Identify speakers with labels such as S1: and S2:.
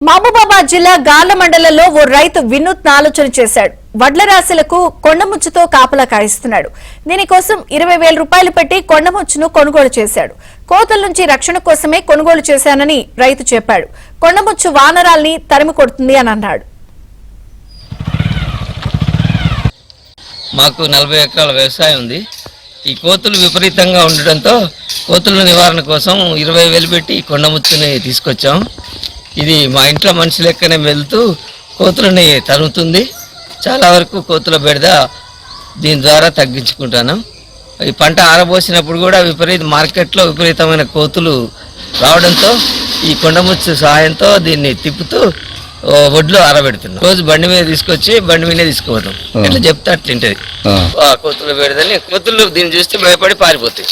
S1: మహబూబాబాద్ జిల్లా గార్ల మండలంలో ఓ రైతు వినూత్న ఆలోచన చేశాడు. వడ్ల రాశులకు కొండముచ్చుతో కాపలా కాయిస్తున్నాడు. దీనికోసం 20,000 రూపాయలు పెట్టి కొండముచ్చును కొనుగోలు చేశాడు. కోతల నుంచి రక్షణ కోసమే కొనుగోలు చేశానని రైతు చెప్పాడు. కొండముచ్చు వానరాల్ని తరిమి కొడుతుంది అని అన్నాడు.
S2: మాకు 40 ఎకరాల వ్యవసాయం ఉంది. ఈ కోతులు విపరీతంగా ఉండడంతో కోతుల నివారణ కోసం 20,000 పెట్టి కొండముచ్చుని తీసుకొచ్చాం. ఇది మా ఇంట్లో మనిషి లెక్కనే వెళ్తూ కోతులని తరుముతుంది. చాలా వరకు కోతుల బెడద దీని ద్వారా తగ్గించుకుంటాను. ఈ పంట ఆరబోసినప్పుడు కూడా మార్కెట్లో విపరీతమైన కోతులు రావడంతో ఈ కొండముచ్చు సహాయంతో దీన్ని తిప్పుతూ ఒడ్లు ఆరబెడుతున్నాం. రోజు బండి మీద తీసుకొచ్చి బండి మీదే తీసుకుపోతాం. ఎట్లా చెప్తే అట్లుంటది. కోతుల బెడదని కోతులు దీన్ని చూస్తే భయపడి పారిపోతాయి.